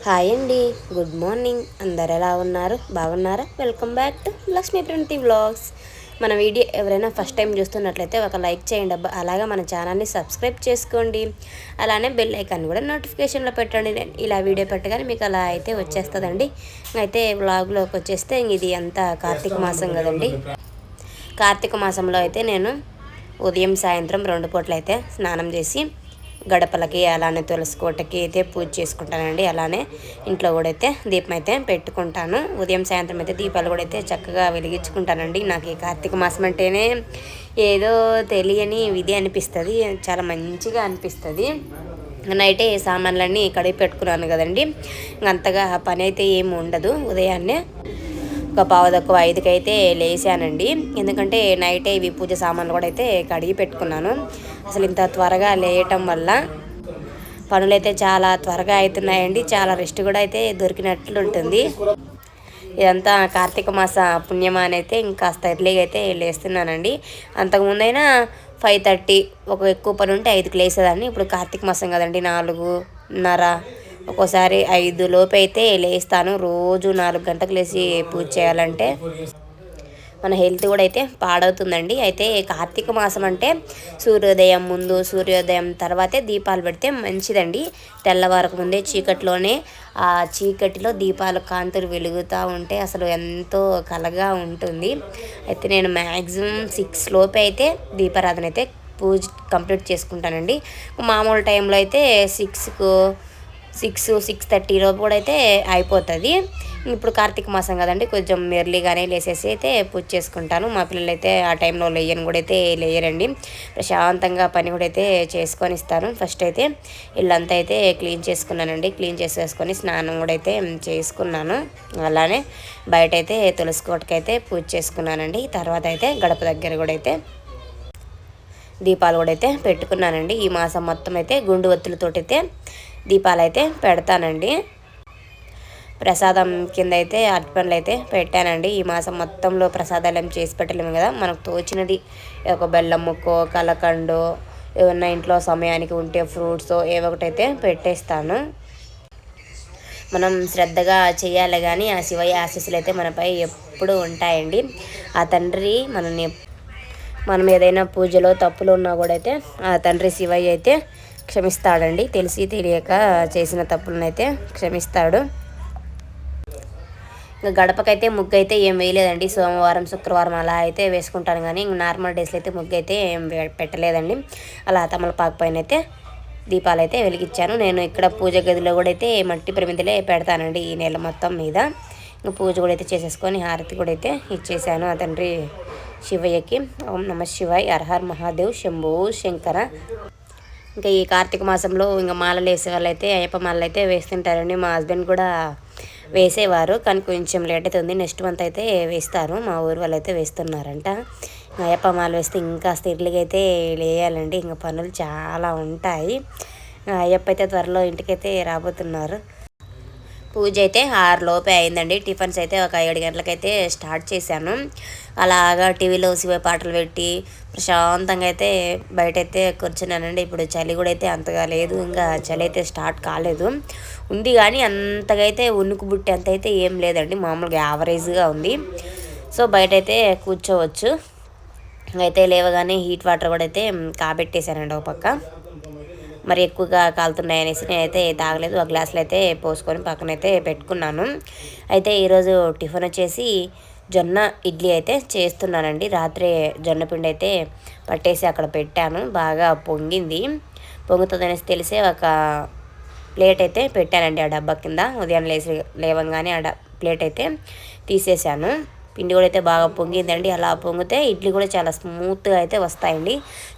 Hi అండి, good morning. అందరు ఎలా ఉన్నారు? బాగున్నారా? వెల్కమ్ బ్యాక్ టు లక్ష్మీ ప్రింటి వ్లాగ్స్. మన వీడియో ఎవరైనా ఫస్ట్ టైం చూస్తున్నట్లయితే ఒక లైక్ చేయండి అబ్బా. అలాగే మన ఛానల్ని సబ్స్క్రైబ్ చేసుకోండి. అలానే బెల్ ఐకాన్ కూడా నోటిఫికేషన్లో పెట్టండి. నేను ఇలా వీడియో పెట్టగానే మీకు అలా అయితే వచ్చేస్తుందండి. అయితే వ్లాగ్లోకి వచ్చేస్తే ఇది అంతా కార్తీక మాసం కదండి. కార్తీక మాసంలో అయితే నేను ఉదయం సాయంత్రం 2 పూటలు అయితే స్నానం చేసి గడపలకి అలానే తులసి కోటకి అయితే పూజ చేసుకుంటానండి. అలానే ఇంట్లో కూడా అయితే దీపం అయితే పెట్టుకుంటాను. ఉదయం సాయంత్రం అయితే దీపాలు కూడా అయితే చక్కగా వెలిగించుకుంటానండి. నాకు ఈ కార్తీక మాసం అంటేనే ఏదో తెలియని విధి అనిపిస్తుంది, చాలా మంచిగా అనిపిస్తుంది. నైటే సామాన్లన్నీ కడిగి పెట్టుకున్నాను కదండి, అంతగా పని అయితే ఏమి ఉండదు. ఉదయాన్నే ఒక 4:45కి అయితే లేచానండి. ఎందుకంటే నైటే ఇవి పూజ సామాన్లు కూడా అయితే కడిగి పెట్టుకున్నాను. అసలు ఇంత త్వరగా లేయటం వల్ల పనులైతే చాలా త్వరగా అవుతున్నాయండి. చాలా రెస్ట్ కూడా అయితే దొరికినట్లు ఉంటుంది. ఇదంతా కార్తీక మాస పుణ్యమా అని అయితే ఇంకాస్త ఎర్లీగా అయితే లేస్తున్నానండి. అంతకుముందైనా 5:30 ఒక ఎక్కువ పని ఉంటే 5కి లేసేదాన్ని. ఇప్పుడు కార్తీక మాసం కదండి, 4:30 ఒక్కోసారి 5 లోపు అయితే లేస్తాను. రోజు 4 గంటలకు లేచి పూజ చేయాలంటే మన హెల్త్ కూడా అయితే పాడవుతుందండి. అయితే కార్తీక మాసం అంటే సూర్యోదయం ముందు సూర్యోదయం తర్వాతే దీపాలు పెడితే మంచిదండి. తెల్లవారకు ముందే చీకటిలోనే ఆ చీకటిలో దీపాలు కాంతులు వెలుగుతూ ఉంటే అసలు ఎంతో కలగా ఉంటుంది. అయితే నేను మ్యాక్సిమం 6 లోపే అయితే దీపారాధన అయితే పూజ కంప్లీట్ చేసుకుంటానండి. మామూలు టైంలో అయితే 6:30 లోపు కూడా అయితే అయిపోతుంది. ఇప్పుడు కార్తీక మాసం కదండి, కొంచెం ఎర్లీగానే లేసేసి అయితే పూజ చేసుకుంటాను. మా పిల్లలు అయితే ఆ టైంలో లేయని కూడా అయితే లేయరండి. ప్రశాంతంగా పని కూడా అయితే చేసుకొని ఇస్తాను. ఫస్ట్ అయితే ఇల్లంతా అయితే క్లీన్ చేసుకున్నానండి. క్లీన్ చేసేసుకొని స్నానం కూడా అయితే చేసుకున్నాను. అలానే బయట అయితే తులసి కోటకైతే పూజ చేసుకున్నానండి. తర్వాత అయితే గడప దగ్గర కూడా అయితే దీపాలు కూడా అయితే పెట్టుకున్నానండి. ఈ మాసం మొత్తం అయితే గుండు ఒత్తులతోటైతే దీపాలు అయితే పెడతానండి. ప్రసాదం కింద అయితే అరటిపండ్లు అయితే పెట్టానండి. ఈ మాసం మొత్తంలో ప్రసాదాలు ఏం చేసి పెట్టలేము కదా, మనకు తోచినది ఒక బెల్లం ముక్కో కలకండో ఏమన్నా ఇంట్లో సమయానికి ఉంటే ఫ్రూట్స్ ఏవో ఒకటైతే పెట్టేస్తాను. మనం శ్రద్ధగా చేయాలి కానీ ఆ శివయ్య ఆశీస్సులు అయితే మనపై ఎప్పుడు ఉంటాయండి. ఆ తండ్రి మనం ఏదైనా పూజలో తప్పులు ఉన్నా కూడా అయితే ఆ తండ్రి శివయ్య అయితే క్షమిస్తాడండి. తెలిసి తెలియక చేసిన తప్పులను అయితే క్షమిస్తాడు. ఇంకా గడపకైతే ముగ్గు అయితే ఏం వేయలేదండి. సోమవారం శుక్రవారం అలా అయితే వేసుకుంటాను కానీ నార్మల్ డేస్లో అయితే ముగ్గు అయితే ఏం పెట్టలేదండి. అలా తమలపాకు పైన అయితే దీపాలు అయితే వెలిగించాను. నేను ఇక్కడ పూజ గదిలో కూడా అయితే మట్టి ప్రమిదలే పెడతానండి ఈ నెల మొత్తం మీద. ఇంకా పూజ కూడా అయితే చేసేసుకొని హారతి కూడా అయితే ఇచ్చేసాను ఆ తండ్రి శివయ్యకి. ఓం నమ శివాయ్, హర్ మహాదేవ్, శంభో శంకర. ఇంకా ఈ కార్తీక మాసంలో ఇంకా మాలలు వేసే వాళ్ళు అయితే అయ్యప్ప మాలలు అయితే వేస్తుంటారండి. మా హస్బెండ్ కూడా వేసేవారు కానీ కొంచెం లేట్ అవుతుంది. నెక్స్ట్ మంత్ అయితే వేస్తారు. మా ఊరు వాళ్ళు అయితే వేస్తున్నారంట. అయ్యప్ప మాల వేస్తే ఇంకా ఎర్లీగా అయితే వేయాలండి. ఇంకా పనులు చాలా ఉంటాయి. అయ్యప్ప అయితే త్వరలో ఇంటికైతే రాబోతున్నారు. పూజ అయితే 6 లోపే అయిందండి. టిఫిన్స్ అయితే ఒక 7 గంటలకైతే స్టార్ట్ చేశాను. అలాగా టీవీలో శివ పాటలు పెట్టి ప్రశాంతంగా అయితే బయట అయితే కూర్చున్నానండి. ఇప్పుడు చలి కూడా అయితే అంతగా లేదు, ఇంకా చలి అయితే స్టార్ట్ కాలేదు. ఉంది కానీ అంతగా అయితే ఉనుకు బుట్టి అంత అయితే ఏం లేదండి, మామూలుగా యావరేజ్గా ఉంది. సో బయట అయితే కూర్చోవచ్చు. అయితే లేవగానే హీట్ వాటర్ కూడా అయితే కాబెట్టేశానండి ఒక పక్క. మరి ఎక్కువగా కాలుతున్నాయి అనేసి నేనైతే తాగలేదు. ఒక గ్లాసులో అయితే పోసుకొని పక్కనైతే పెట్టుకున్నాను. అయితే ఈరోజు టిఫిన్ వచ్చేసి జొన్న ఇడ్లీ అయితే చేస్తున్నానండి. రాత్రి జొన్న పిండి అయితే పట్టేసి అక్కడ పెట్టాను. బాగా పొంగింది. పొంగుతుంది అనేసి తెలిసే ఒక ప్లేట్ అయితే పెట్టానండి ఆ డబ్బా కింద. ఉదయం లేవంగానే ఆ ప్లేట్ అయితే తీసేసాను. పిండి కూడా అయితే బాగా పొంగిందండి. అలా పొంగితే ఇడ్లీ కూడా చాలా స్మూత్గా అయితే వస్తాయండి.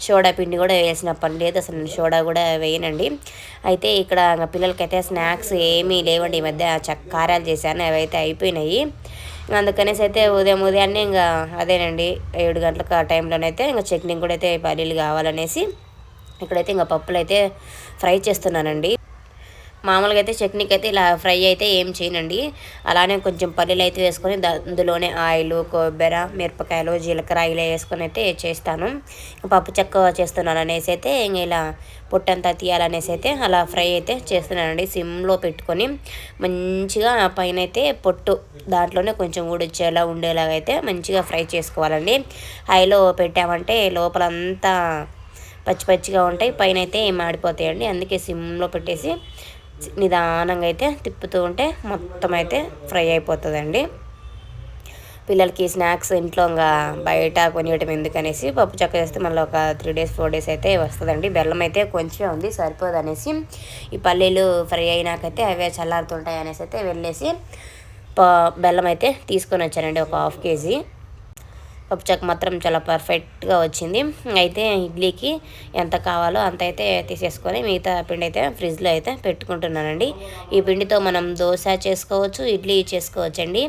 సోడా పిండి కూడా వేసిన పని లేదు, అసలు నేను సోడా కూడా వేయనండి. అయితే ఇక్కడ పిల్లలకైతే స్నాక్స్ ఏమీ లేవండి. ఈ మధ్య కారాలు చేశాను, అవి అయితే అయిపోయినాయి. అందుకనేసి అయితే ఉదయాన్నే ఇంకా అదేనండి 7 గంటలకు ఆ టైంలోనైతే ఇంకా చట్నీ కూడా అయితే పల్లీలు కావాలనేసి ఇక్కడైతే ఇంకా పప్పులు అయితే ఫ్రై చేస్తున్నానండి. మామూలుగా అయితే చట్నీకి అయితే ఇలా ఫ్రై అయితే ఏం చేయనండి. అలానే కొంచెం పల్లీలు అయితే వేసుకొని అందులోనే ఆయిల్, కొబ్బరి, మిరపకాయలు, జీలకర్ర ఇలా వేసుకొని అయితే చేస్తాను. పప్పు చెక్క చేస్తున్నాను అనేసి అయితే ఇంక ఇలా పొట్టంతా తీయాలనేసి అయితే అలా ఫ్రై అయితే చేస్తున్నానండి. సిమ్లో పెట్టుకొని మంచిగా పైన అయితే పొట్టు దాంట్లోనే కొంచెం ఊడొచ్చేలా ఉండేలాగా అయితే మంచిగా ఫ్రై చేసుకోవాలండి. హైలో పెట్టామంటే లోపలంతా పచ్చి పచ్చిగా ఉంటాయి, పైన అయితే మాడిపోతాయండి. అందుకే సిమ్లో పెట్టేసి నిదానంగా అయితే తిప్పుతూ ఉంటే మొత్తం అయితే ఫ్రై అయిపోతుందండి. పిల్లలకి స్నాక్స్ ఇంట్లో ఇంకా బయట కొనియటం ఎందుకనేసి పప్పు చెక్క వేస్తే మళ్ళీ ఒక 3 days 4 days అయితే వస్తుందండి. బెల్లం అయితే కొంచెం ఉంది, సరిపోదు అనేసి ఈ పల్లీలు ఫ్రై అయినాకైతే అవే చల్లారుతుంటాయి అనేసి అయితే వెళ్ళేసి బెల్లం అయితే తీసుకొని వచ్చానండి, ఒక 1/2 kg. పప్పు చెక్క మాత్రం చాలా పర్ఫెక్ట్గా వచ్చింది. అయితే ఇడ్లీకి ఎంత కావాలో అంత అయితే తీసేసుకొని మిగతా పిండి అయితే ఫ్రిడ్జ్లో అయితే పెట్టుకుంటున్నానండి. ఈ పిండితో మనం దోశ చేసుకోవచ్చు, ఇడ్లీ చేసుకోవచ్చండి.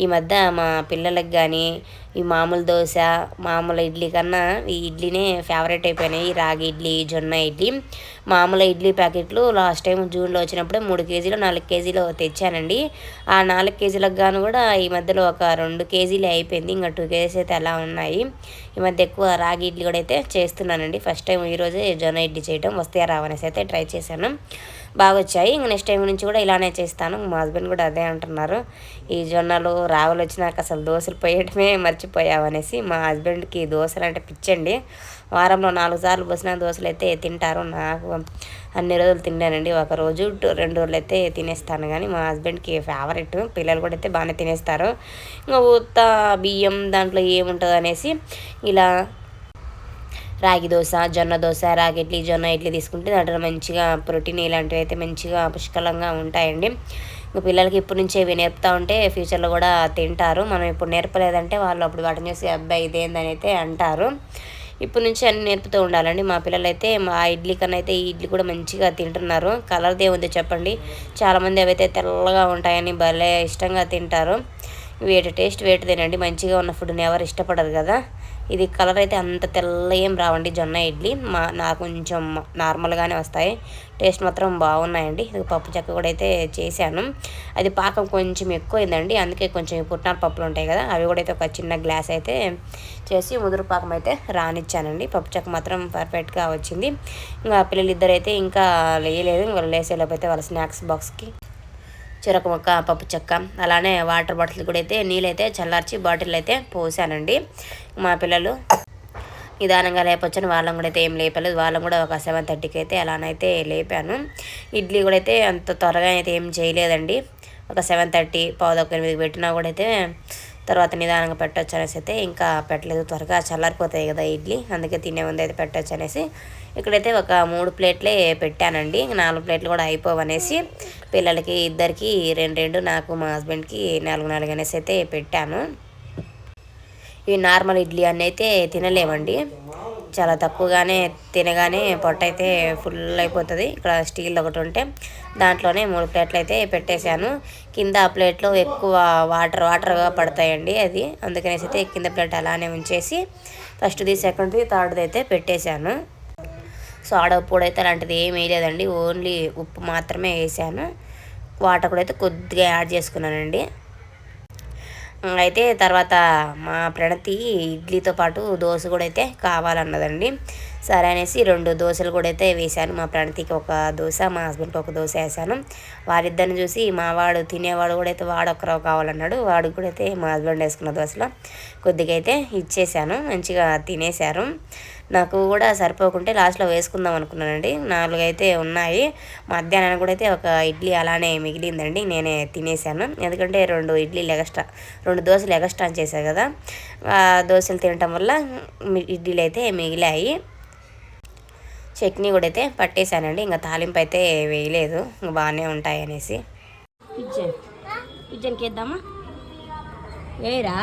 ఈ మధ్య మా పిల్లలకు కానీ ఈ మామూలు దోశ, మామూలు ఇడ్లీ కన్నా ఈ ఇడ్లీనే ఫేవరెట్ అయిపోయినాయి. రాగి ఇడ్లీ, జొన్న ఇడ్లీ. మామూలు ఇడ్లీ ప్యాకెట్లు లాస్ట్ టైం జూన్లో వచ్చినప్పుడే 3 kg 4 kg తెచ్చానండి. ఆ 4 kg గాను కూడా ఈ మధ్యలో ఒక 2 kg అయిపోయింది. ఇంకా 2 kg అయితే అలా ఉన్నాయి. ఈ మధ్య ఎక్కువ రాగి ఇడ్లీ కూడా అయితే చేస్తున్నానండి. ఫస్ట్ టైం ఈరోజే జొన్న ఇడ్లీ చేయడం, వస్తాయా రావనేసి అయితే ట్రై చేశాను, బాగా వచ్చాయి. ఇంక నెక్స్ట్ టైం నుంచి కూడా ఇలానే చేస్తాను. మా హస్బెండ్ కూడా అదే అంటున్నారు, ఈ జొన్నలు రాగులు వచ్చినాక అసలు దోశలు పోయటమే మర్చిపోయావు అనేసి. మా హస్బెండ్కి దోశలు అంటే పిచ్చండి. వారంలో 4 సార్లు పోసిన దోశలు అయితే తింటారు. నాకు అన్ని రోజులు తిన్నానండి, ఒక రోజు 2 రోజులు అయితే తినేస్తాను. కానీ మా హస్బెండ్కి ఫేవరెట్, పిల్లలు కూడా అయితే బాగానే తినేస్తారు. ఇంకా ఉత్త బియ్యం దాంట్లో ఏముంటుంది అనేసి ఇలా రాగి దోశ, జొన్న దోశ, రాగి ఇడ్లీ, జొన్న ఇడ్లీ తీసుకుంటే దాంట్లో మంచిగా ప్రోటీన్ ఇలాంటివి అయితే మంచిగా పుష్కలంగా ఉంటాయండి. ఇంకా పిల్లలకి ఇప్పటి నుంచే ఇవి నేర్పుతూ ఉంటే ఫ్యూచర్లో కూడా తింటారు. మనం ఇప్పుడు నేర్పలేదంటే వాళ్ళు అప్పుడు వాటిని చూసి అబ్బాయి ఇదేందని అయితే అంటారు. ఇప్పటి నుంచి అన్ని నేర్పుతూ ఉండాలండి. మా పిల్లలు అయితే మా ఇడ్లీ కన్నా అయితే ఈ ఇడ్లీ కూడా మంచిగా తింటున్నారు. కలర్దే ఉంది చెప్పండి, చాలామంది అవైతే తెల్లగా ఉంటాయని భలే ఇష్టంగా తింటారు. వేటి టేస్ట్ వేటిదేనండి, మంచిగా ఉన్న ఫుడ్ని ఎవరు ఇష్టపడరు కదా. ఇది కలర్ అయితే అంత తెల్ల ఏం రావండి జొన్న ఇడ్లీ, నాకు కొంచెం నార్మల్గానే వస్తాయి. టేస్ట్ మాత్రం బాగున్నాయండి. ఇది పప్పు చెక్క కూడా అయితే చేశాను. అది పాకం కొంచెం ఎక్కువైందండి, అందుకే కొంచెం పుట్నాల పప్పులు ఉంటాయి కదా, అవి కూడా అయితే ఒక చిన్న గ్లాస్ అయితే చేసి ముదురు పాకం అయితే రానిచ్చానండి. పప్పు చెక్క మాత్రం పర్ఫెక్ట్గా వచ్చింది. ఇంకా పిల్లలు ఇద్దరైతే ఇంకా లేయలేదు. వాళ్ళు లేసేలోపు అయితే వాళ్ళ స్నాక్స్ బాక్స్కి చెరకు ముక్క, పప్పు చెక్క, అలానే వాటర్ బాటిల్ కూడా అయితే నీళ్ళైతే చల్లార్చి బాటిల్ అయితే పోసానండి. మా పిల్లలు నిదానంగా లేపొచ్చని వాళ్ళని కూడా అయితే ఏం లేపలేదు. వాళ్ళని కూడా ఒక 7:30కి అయితే అలానైతే లేపాను. ఇడ్లీ కూడా అయితే అంత త్వరగా అయితే ఏం చేయలేదండి, ఒక 7:30 7:15 పెట్టినా కూడా అయితే తర్వాత నిదానంగా పెట్టచ్చు అనేసి అయితే ఇంకా పెట్టలేదు. త్వరగా చల్లారిపోతాయి కదా ఇడ్లీ, అందుకే తినే ముందు అయితే పెట్టచ్చు అనేసి ఇక్కడైతే ఒక 3 ప్లేట్లే పెట్టానండి. 4 ప్లేట్లు కూడా అయిపోవనేసి పిల్లలకి ఇద్దరికి 2 నాకు మా హస్బెండ్కి 4 అనేసి అయితే పెట్టాను. ఇవి నార్మల్ ఇడ్లీ అన్నీ అయితే తినలేమండి, చాలా తక్కువగానే తినగానే పొట్ట అయితే ఫుల్ అయిపోతుంది. ఇక్కడ స్టీల్ ఒకటి ఉంటే దాంట్లోనే 3 ప్లేట్లు అయితే పెట్టేశాను. కింద ఆ ప్లేట్లో ఎక్కువ వాటర్గా పడతాయండి, అది అందుకనేసి అయితే కింద ప్లేట్ అలానే ఉంచేసి ఫస్ట్ది, సెకండ్ది, థర్డ్ది అయితే పెట్టేశాను. సోడా ఉప్పు కూడా అయితే అలాంటిది ఏమి వేయలేదండి, ఓన్లీ ఉప్పు మాత్రమే వేసాను. వాటర్ కూడా అయితే కొద్దిగా యాడ్ చేసుకున్నానండి. అయితే తర్వాత మా ప్రణతి ఇడ్లీతో పాటు దోశ కూడా అయితే కావాలన్నదండి. సరే అనేసి 2 దోశలు కూడా అయితే వేశాను. మా ప్రణతికి ఒక దోశ, మా హస్బెండ్కి ఒక దోశ వేసాను. వారిద్దరిని చూసి మా వాడు తినేవాడు కూడా అయితే వాడు ఒక్కరో కావాలన్నాడు. వాడు కూడా అయితే మా హస్బెండ్ వేసుకున్న దోశలో కొద్దిగా అయితే ఇచ్చేసాను, మంచిగా తినేశారు. నాకు కూడా సరిపోకుంటే లాస్ట్లో వేసుకుందాం అనుకున్నానండి. 4 అయితే ఉన్నాయి. మధ్యాహ్నం కూడా అయితే ఒక ఇడ్లీ అలానే మిగిలిందండి, నేనే తినేసాను. ఎందుకంటే 2 ఇడ్లీలు ఎగస్ట్రా, 2 దోశలు ఎగస్ట్రా చేశాను కదా, దోశలు తినటం వల్ల ఇడ్లీలు అయితే మిగిలాయి. చట్నీ కూడా అయితే పట్టేశానండి, ఇంకా తాలింపు అయితే వేయలేదు, ఇంకా బాగానే ఉంటాయి అనేసి. పిజ్జన్కి వేద్దామా, వేయరా?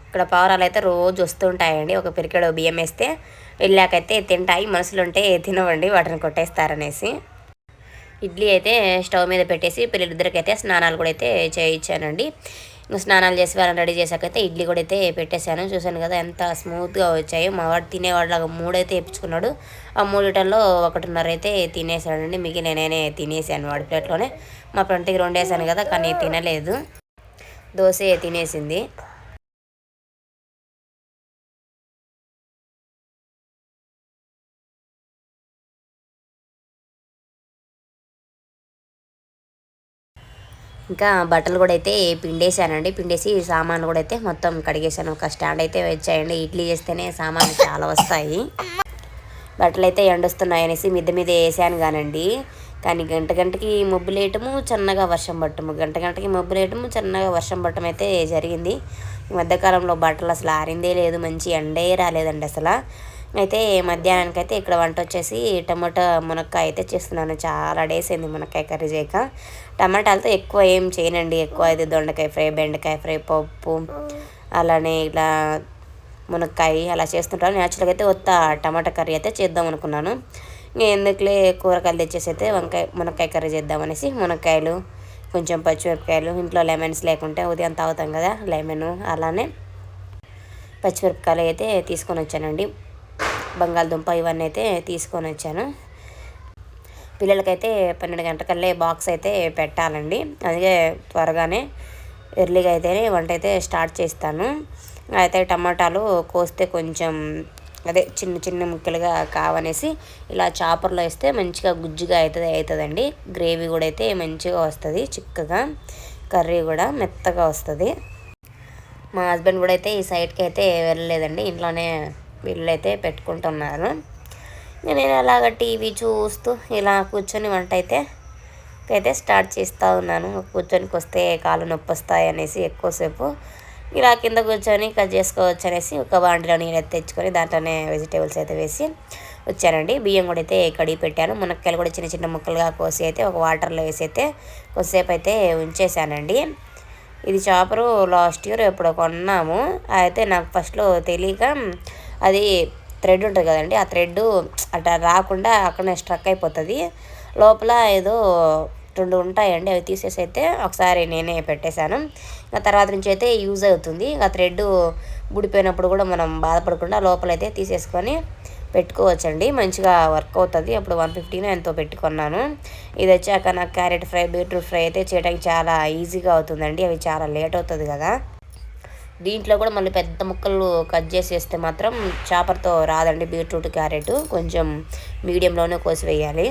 ఇక్కడ పావురాలు అయితే రోజు వస్తుంటాయండి. ఒక పిరికెడు బియ్యం వేస్తే వెళ్ళాకైతే తింటాయి, మనుషులుంటే తినవండి, వాటిని కొట్టేస్తారనేసి. ఇడ్లీ అయితే స్టవ్ మీద పెట్టేసి పిల్లలిద్దరికైతే స్నానాలు కూడా అయితే చేయించానండి. ఇంకా స్నానాలు చేసి వాళ్ళని రెడీ చేసాకైతే ఇడ్లీ కూడా అయితే పెట్టేశాను. చూశాను కదా ఎంత స్మూత్గా వచ్చాయో. మా వాడు తినేవాడిలాగా 3 అయితే వేయించుకున్నాడు. ఆ 3 1.5 అయితే తినేసాడండి. మిగిలిన నేనే తినేసాను వాడి ప్లేట్లోనే. మా ఫ్రెండ్కి 2 వేసాను కదా, కానీ తినలేదు, దోశ తినేసింది. ఇంకా బట్టలు కూడా అయితే పిండేసానండి. పిండేసి సామాన్లు కూడా అయితే మొత్తం కడిగేసాను. ఒక స్టాండ్ అయితే వచ్చాయండి. ఇడ్లీ చేస్తేనే సామాన్లు చాలా వస్తాయి. బట్టలు అయితే ఎండొస్తున్నాయి అనేసి మిద్దె మీద వేసాను కానండి. కానీ గంటకి మబ్బులేయటము, చిన్నగా వర్షం పట్టము, గంటకి మబ్బులేయటము, చిన్నగా వర్షం పట్టడం అయితే జరిగింది. ఈ మధ్యకాలంలో బట్టలు అసలు ఆరిందే లేదు, మంచి ఎండే రాలేదండి అసలు. అయితే మధ్యాహ్నానికి అయితే ఇక్కడ వంట వచ్చేసి టమాటా మునక్కాయ అయితే చేస్తున్నాను. చాలా డేస్ అయింది మునక్కాయ కర్రీ చేయక. టమాటాలతో ఎక్కువ ఏం చేయనండి. ఎక్కువ అయితే దొండకాయ ఫ్రై, బెండకాయ ఫ్రై, పప్పు, అలానే ఇలా మునక్కాయ అలా చేస్తుంటాను. యాక్చువల్గా అయితే టమాటా కర్రీ అయితే చేద్దాం అనుకున్నాను. ఎందుకులే కూరగాయలు తెచ్చేసి అయితే మునక్కాయ కర్రీ చేద్దామనేసి మునక్కాయలు, కొంచెం పచ్చిమిరపకాయలు, ఇంట్లో లెమన్స్ లేకుంటే ఉదయం తాగుతాం కదా లెమను, అలానే పచ్చిమిరపకాయలు అయితే తీసుకొని వచ్చానండి. బంగాళదుంప ఇవన్నీ అయితే తీసుకొని వచ్చాను. పిల్లలకైతే 12 గంటలకల్లే బాక్స్ అయితే పెట్టాలండి. అందుకే త్వరగానే ఎర్లీగా అయితేనే వంట అయితే స్టార్ట్ చేస్తాను. అయితే టమాటాలు కోస్తే కొంచెం చిన్న చిన్న ముక్కలుగా కావనేసి ఇలా చాపర్లో వేస్తే మంచిగా గుజ్జుగా అవుతుందండి. గ్రేవీ కూడా అయితే మంచిగా వస్తుంది, చిక్కగా, కర్రీ కూడా మెత్తగా వస్తుంది. మా హస్బెండ్ కూడా అయితే ఈ సైడ్కి అయితే వెళ్ళలేదండి. ఇంట్లోనే వీళ్ళైతే పెట్టుకుంటున్నారు. నేను అలాగ టీవీ చూస్తూ ఇలా కూర్చొని వంట అయితే స్టార్ట్ చేస్తూ ఉన్నాను. కూర్చొనికి వస్తే కాళ్ళు నొప్పి వస్తాయి అనేసి ఎక్కువసేపు ఇలా కింద కూర్చొని కట్ చేసుకోవచ్చు అనేసి ఒక బాండిలో నీళ్ళు అయితే తెచ్చుకొని దాంట్లోనే వెజిటేబుల్స్ అయితే వేసి వచ్చానండి. బియ్యం కూడా అయితే కడిగి పెట్టాను. మునక్కాయలు కూడా చిన్న చిన్న ముక్కలుగా కోసి అయితే ఒక వాటర్లో వేసి అయితే కొద్దిసేపు అయితే ఉంచేసానండి. ఇది చాపరు లాస్ట్ ఇయర్ ఎప్పుడో కొన్నాము. అయితే నాకు ఫస్ట్లో తెలియక అది థ్రెడ్ ఉంటుంది కదండి, ఆ థ్రెడ్ అట్లా రాకుండా అక్కడనే స్ట్రక్ అయిపోతుంది. లోపల ఏదో 2 ఉంటాయండి, అవి తీసేసి అయితే ఒకసారి నేనే పెట్టేశాను. ఇంకా తర్వాత నుంచి అయితే యూజ్ అవుతుంది. ఇంకా థ్రెడ్ బుడిపోయినప్పుడు కూడా మనం బాధపడకుండా లోపలైతే తీసేసుకొని పెట్టుకోవచ్చండి. మంచిగా వర్క్ అవుతుంది. అప్పుడు 150 ఎంతో పెట్టుకున్నాను. ఇది వచ్చాక నాకు క్యారెట్ ఫ్రై, బీట్రూట్ ఫ్రై అయితే చేయడానికి చాలా ఈజీగా అవుతుందండి. అవి చాలా లేట్ అవుతుంది కదా. దీంట్లో కూడా మళ్ళీ పెద్ద ముక్కలు కట్ చేసేస్తే మాత్రం చాపర్తో రాదండి. బీట్రూట్, క్యారెట్ కొంచెం మీడియంలోనే కోసి వేయాలి.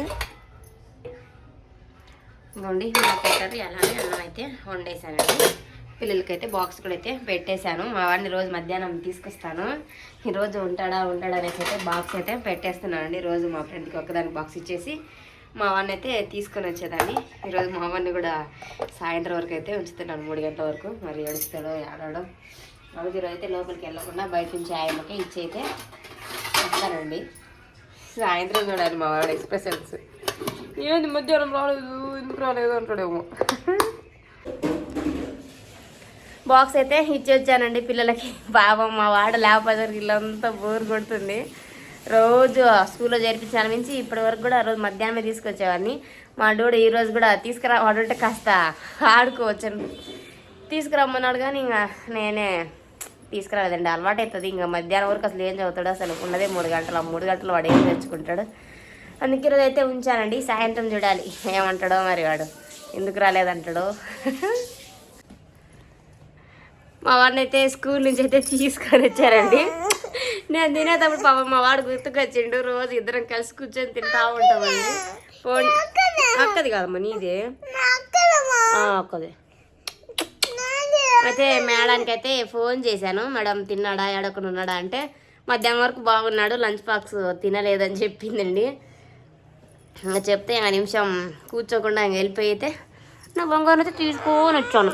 ఇదిగోండి కర్రీ అలానే అన్నం అయితే వండేసానండి. పిల్లలకైతే బాక్స్ కూడా అయితే పెట్టేశాను. మా వాడిని రోజు మధ్యాహ్నం తీసుకొస్తాను. ఈరోజు ఉంటాడా అనేసి అయితే బాక్స్ అయితే పెట్టేస్తున్నాను అండి. రోజు మా ఫ్రెండ్కి ఒక్కదానికి బాక్స్ ఇచ్చేసి మా వాడిని అయితే తీసుకొని వచ్చేదాన్ని. ఈరోజు మా వాడిని కూడా సాయంత్రం వరకు అయితే ఉంచుతున్నాను, 3 గంటల వరకు. మరి ఏడుస్తాడో ఏడాడో. రోజు అయితే లోపలికి వెళ్ళకుండా బయట నుంచి ఆయమ్మకే ఇచ్చి అయితే వస్తానండి. సాయంత్రం చూడాలి మా వాడు ఎక్స్ప్రెషన్స్. ఏంది మధ్యాహ్నం రాలేదు, ఎందుకు రాలేదు అంటాడేమో. బాక్స్ అయితే ఇచ్చి వచ్చానండి పిల్లలకి. పాపం మా వాడ లేకపోతే ఇల్లంతా బోర్ కొడుతుంది. రోజు స్కూల్లో చేర్పించాల నుంచి ఇప్పటి వరకు కూడా రోజు మధ్యాహ్నమే తీసుకొచ్చేవాడిని. మా డోడు ఈరోజు కూడా వాడుంటే కాస్త ఆడుకోవచ్చాను తీసుకురమ్మన్నాడు, కానీ ఇంకా నేనే తీసుకురాలేదండి. అలవాటు అవుతుంది. ఇంకా మధ్యాహ్నం వరకు అసలు ఏం చదువుతాడు, అసలు ఉన్నదే 3 గంటలు. ఆ 3 గంటలు వాడు ఏం తెచ్చుకుంటాడు. అందుకే ఈరోజు అయితే ఉంచానండి. సాయంత్రం చూడాలి ఏమంటాడో మరి వాడు, ఎందుకు రాలేదంటాడో. మా వాడిని అయితే స్కూల్ నుంచి అయితే తీసుకొని వచ్చారండి. నేను తినేటప్పుడు పాపం మా వాడు గుర్తుకొచ్చిండు. రోజు ఇద్దరం కలిసి కూర్చొని తింటా ఉంటామండి. ఫోన్ అక్కది కాదమ్మా, నీదే అక్కదే. అయితే మేడానికి అయితే ఫోన్ చేశాను. మేడం తిన్నాడా, ఏడొకడు ఉన్నాడా అంటే మధ్యాహ్నం వరకు బాగున్నాడు, లంచ్ బాక్స్ తినలేదని చెప్పిందండి. ఇంకా చెప్తే ఆ నిమిషం కూర్చోకుండా ఇంక వెళ్ళిపోయి అయితే నా బంగారం అయితే తీసుకొని వచ్చాను.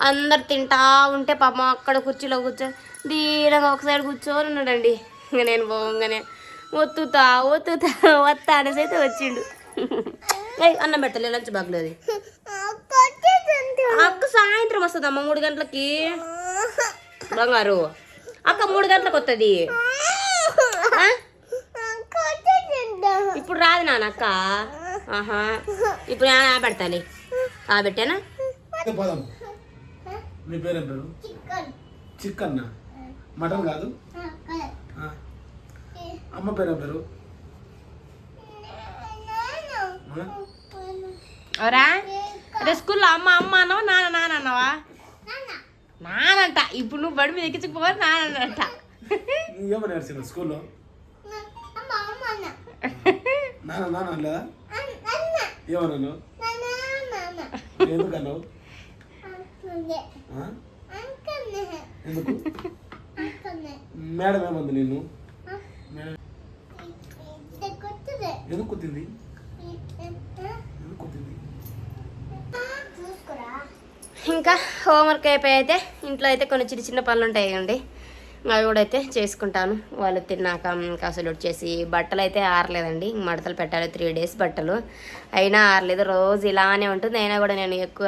అందరు తింటా ఉంటే పాపం అక్కడ కుర్చీలో కూర్చొని దీనంగా ఒక సైడ్ కూర్చొని ఉన్నాడండి. ఇంక నేను పోగానే ఒత్తుతా వత్తా అనేసి అయితే వచ్చిండు. అన్నం పెట్టలే, లంచ్ బాగలేదు. అక్క సాయంత్రం వస్తుందమ్మా 3 గంటలకి. బంగారు అక్క 3 గంటలకు వస్తుంది. ఇప్పుడు రాదు నానక్క. ఆహా ఇప్పుడు పెడతాలి. పెట్టానా మీ పేరేం పేరు? చికెన్. మటన్ కాదు. అమ్మ పేరేం పేరు? అవరా అదే స్కూల్లో అమ్మ అమ్మ అన్నావా నాన్న నాన్న అన్నావా? నానంట. ఇప్పుడు నువ్వు బడి మీద ఎక్కించకపోతే నానంట. ఏమని నేర్చిన స్కూల్లో? నాన్న నాన్న లేదా? ఏమన్నాను? ఎందుకన్నావు? ఎందుకు? మేడం ఏమంది నిన్ను? ఎందుకు కుట్టింది? ఇంకా హోంవర్క్ అయిపోయి అయితే ఇంట్లో అయితే కొన్ని చిన్న చిన్న పనులు ఉంటాయి అండి, అవి కూడా అయితే చేసుకుంటాను. వాళ్ళు తిన్నాక ఇంకా అసలు వచ్చేసి బట్టలు అయితే ఆరలేదండి. మడతలు పెట్టాలి 3 days బట్టలు అయినా ఆరలేదు. రోజు ఇలానే ఉంటుంది. అయినా కూడా నేను ఎక్కువ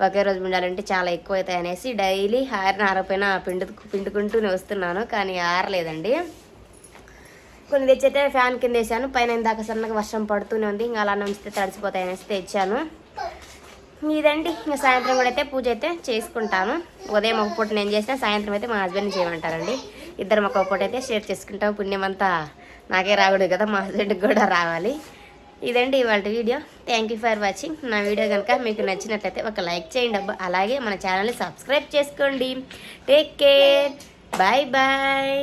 ఒకే రోజు పిండాలంటే చాలా ఎక్కువ అవుతాయి అనేసి డైలీ ఆరపోయినా పిండుకుంటూనే వస్తున్నాను, కానీ ఆరలేదండి. కొన్ని తెచ్చైతే ఫ్యాన్ కింద వేసాను. పైన ఇందాక సన్నగా వర్షం పడుతూనే ఉంది, ఇంకా అలా ఉంచితే తడిసిపోతాయి అనేసి తెచ్చాను. ఇదండి. ఇంకా సాయంత్రం కూడా అయితే పూజ అయితే చేసుకుంటాను. ఉదయం ఒక పూట నేను చేసిన, సాయంత్రం అయితే మా హస్బెండ్ని చేయమంటారండి. ఇద్దరం ఒక పూట అయితే షేర్ చేసుకుంటాం. పుణ్యం అంతా నాకే రాకూడదు కదా, మా హస్బెండ్కి కూడా రావాలి. ఇదండి ఇవాళ video. Thank you for watching. నా వీడియో కనుక మీకు నచ్చినట్లయితే ఒక లైక్ చేయండి అబ్బా. అలాగే మన ఛానల్ని సబ్స్క్రైబ్ చేసుకోండి. Take care. Bye bye.